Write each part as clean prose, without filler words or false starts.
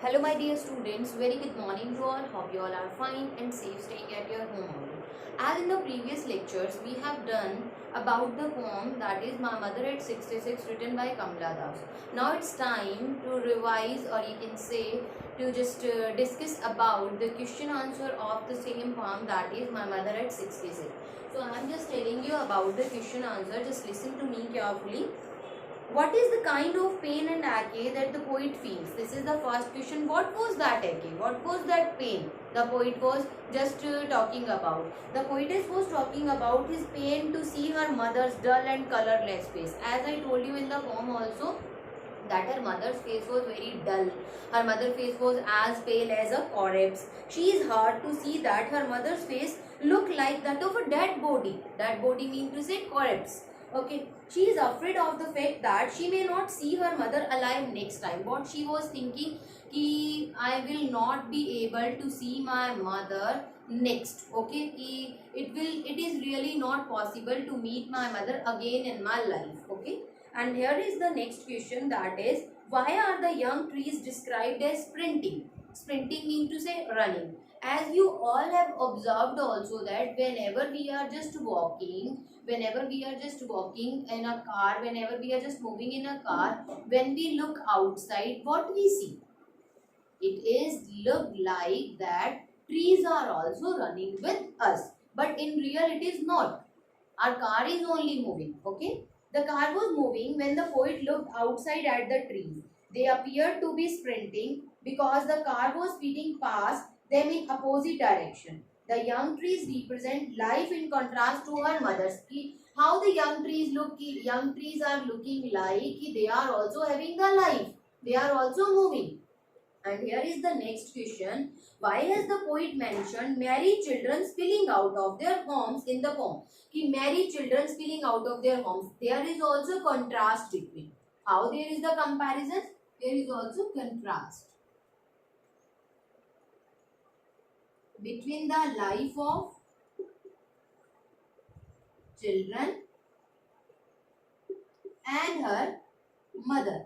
Hello my dear students, very good morning to all. Hope you all are fine and safe staying at your home only. As in the previous lectures, we have done about the poem that is My Mother at 66 written by Kamla Das. Now it's time to revise, or you can say to just discuss about the question answer of the same poem that is My Mother at 66. So I am just telling you about the question answer. Just listen to me carefully. What is the kind of pain and ache that the poet feels? This is the first question. What was that ache? What was that pain? The poet was just talking about. The poetess was talking about his pain to see her mother's dull and colorless face. As I told you in the poem also, that her mother's face was very dull. Her mother's face was as pale as a corpse. She is hard to see that her mother's face looked like that of a dead body. Dead body means to say corpse. Okay, she is afraid of the fact that she may not see her mother alive next time. What she was thinking, कि I will not be able to see my mother next. Okay, it is really not possible to meet my mother again in my life. Okay, and here is the next question, that is, why are the young trees described as sprinting? Sprinting means to say running. As you all have observed also that whenever we are just walking, whenever we are just walking in a car, whenever we are just moving in a car, when we look outside, what we see? It is look like that trees are also running with us. But in real it is not. Our car is only moving. Okay. The car was moving when the poet looked outside at the trees. They appeared to be sprinting because the car was speeding past them in opposite direction. The young trees represent life in contrast to her mother's. How the young trees look, young trees are looking like they are also having the life. They are also moving. And here is the next question. Why has the poet mentioned married children spilling out of their homes in the poem? Ki married children spilling out of their homes. There is also contrast between. How there is the comparison? There is also contrast between the life of children and her mother.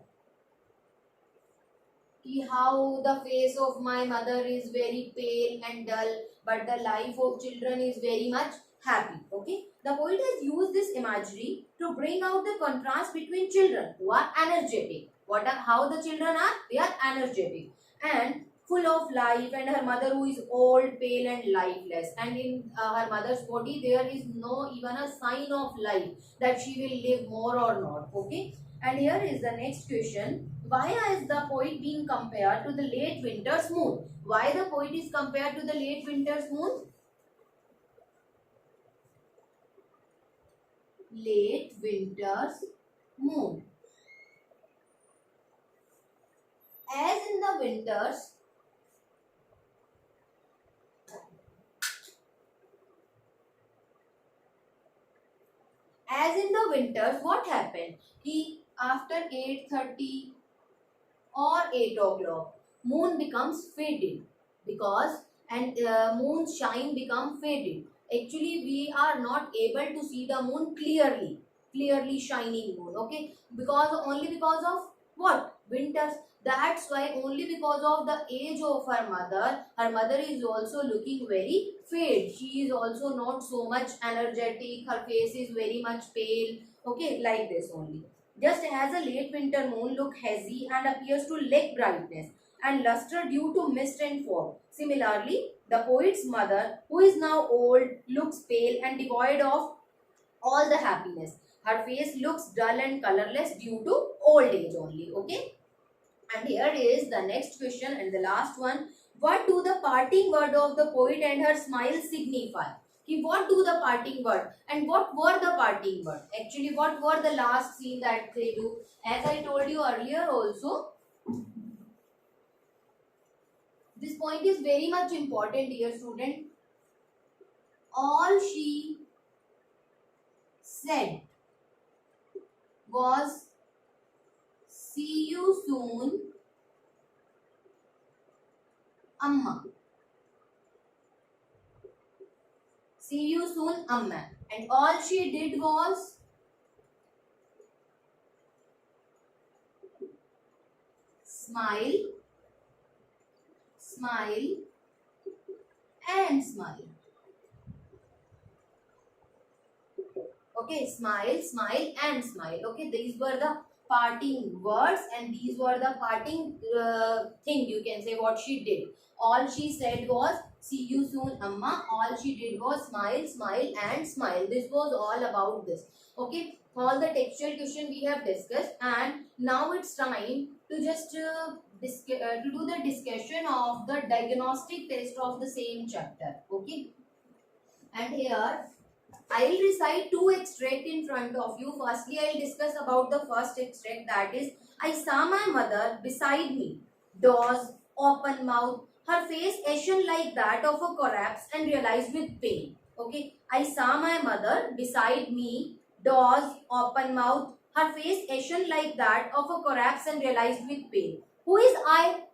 How the face of my mother is very pale and dull, but the life of children is very much happy. Okay, the poet has used this imagery to bring out the contrast between children who are energetic. How the children are? They are energetic and full of life, and her mother who is old, pale and lifeless, and in her mother's body there is no even a sign of life that she will live more or not. Okay, and here is the next question. Why is the poet being compared to the late winter's moon? Why the poet is compared to the late winter's moon? Late winter's moon. As in the winters, what happened? After 8:30 or 8 o'clock, moon becomes faded, because moon shine become faded. Actually we are not able to see the moon clearly shining moon. Okay, only because of what? Winters. That's why only because of the age of her mother is also looking very fade. She is also not so much energetic, her face is very much pale. Okay, like this only. Just as a late winter moon look hazy and appears to lack brightness and luster due to mist and fog. Similarly, the poet's mother, who is now old, looks pale and devoid of all the happiness. Her face looks dull and colorless due to old age only. Okay. And here is the next question and the last one. What do the parting word of the poet and her smile signify? What do the parting word and what were the parting word? Actually, what were the last scene that they do? As I told you earlier also, this point is very much important, dear student. All she said was, see you soon, Amma. See you soon, Amma. And all she did was smile smile and smile. Okay, smile, smile and smile. Okay, these were the parting words and these were the parting thing, you can say, what she did. All she said was, see you soon, Amma. All she did was smile, smile and smile. This was all about this. Okay, all the textual question we have discussed, and now it's time to just to do the discussion of the diagnostic test of the same chapter. Okay, and here I'll recite two extracts in front of you. Firstly, I'll discuss about the first extract, that is, I saw my mother beside me. Doors, open mouth, her face ashen like that of a collapse and realized with pain. Okay, I saw my mother beside me. Doors, open mouth, her face ashen like that of a collapse and realized with pain. Who is I?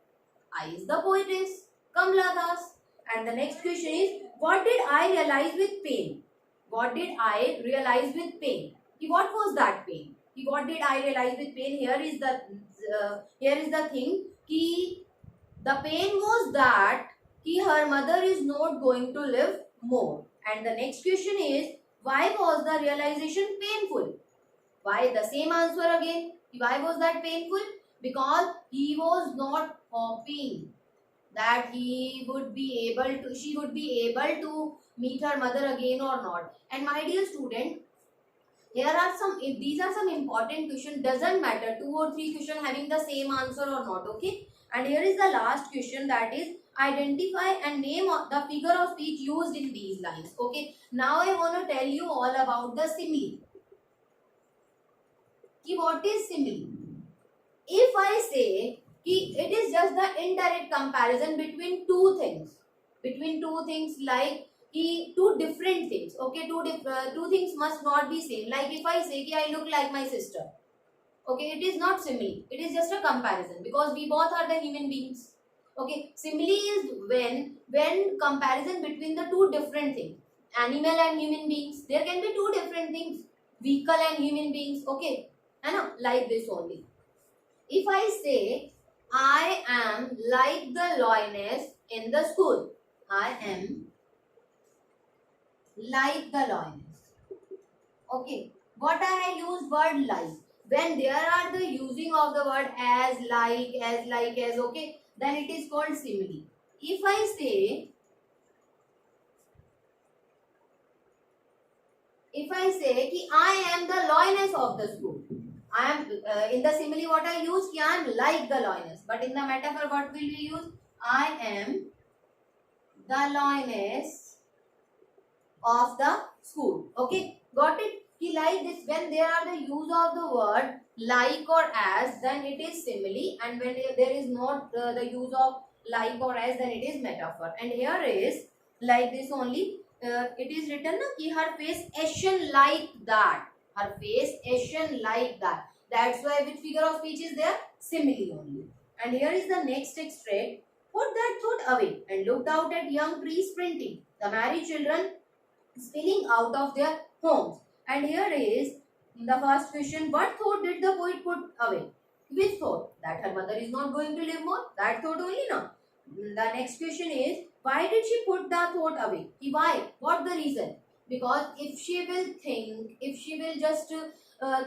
I is the poetess, Kamla Das. And the next question is, what did I realize with pain? What did I realize with pain? What was that pain? What did I realize with pain? Here is the thing. The pain was that her mother is not going to live more. And the next question is, why was the realization painful? Why? The same answer again. Why was that painful? Because he was not hoping that she would be able to meet her mother again or not. And my dear student, these are some important questions. Doesn't matter, 2 or 3 questions having the same answer or not. Okay, and here is the last question, that is, identify and name the figure of speech used in these lines. Okay, now I want to tell you all about the simile. What is simile? If I say it is just the indirect comparison between two things, like two different things. Okay, two things must not be same. Like if I say I look like my sister, okay, it is not simile, it is just a comparison, because we both are the human beings. Okay, simile is when comparison between the two different things, animal and human beings. There can be two different things, vehicle and human beings. Okay, like this only. If I say, I am like the lioness in the school. I am like the lioness. Okay. What I use word like. When there are the using of the word as, like, as, okay, then it is called simile. If I say ki I am the lioness of the school. I am in the simile what I use, I am like the lioness. But in the metaphor what will we use? I am the lioness of the school. Okay, got it? Like this, when there are the use of the word like or as, then it is simile, and when there is not the use of like or as, then it is metaphor. And here is like this only. It is written ki her face ashen like that. Her face ashen like that. That's why which figure of speech is there? Simile only. And here is the next extract. Put that thought away and looked out at young trees sprinting, the merry children spilling out of their homes. And here is the first question. What thought did the poet put away? Which thought? That her mother is not going to live more? That thought only, no? The next question is, why did she put the thought away? Why? What the reason? Because if she will just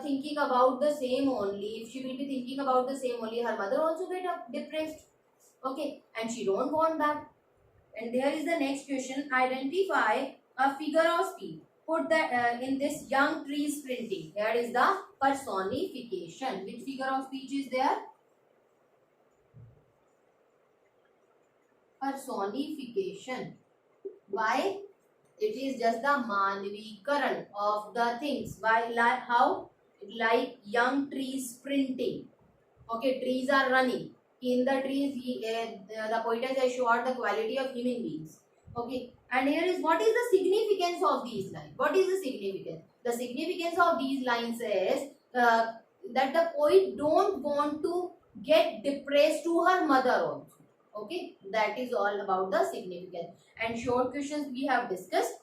thinking about the same only, if she will be thinking about the same only, her mother also get depressed. Okay, and she don't want that. And there is the next question. Identify a figure of speech. Put that in this young tree sprinting. Here is the personification. Which figure of speech is there? Personification. Why? It is just the manvikaran of the things. Why? How? Like young trees sprinting. Okay, trees are running. In the trees, the poetess has showed the quality of human beings. Okay, and here is what is the significance of these lines? What is the significance? The significance of these lines is that the poet don't want to get depressed to her mother also. Okay, that is all about the significance. And short questions we have discussed.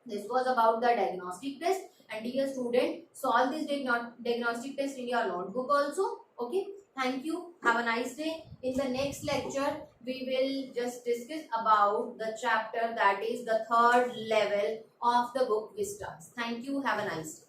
This was about the diagnostic test. And dear student, solve this diagnostic test in your notebook also. Okay. Thank you. Have a nice day. In the next lecture, we will just discuss about the chapter that is the third level of the book Vistas. Thank you. Have a nice day.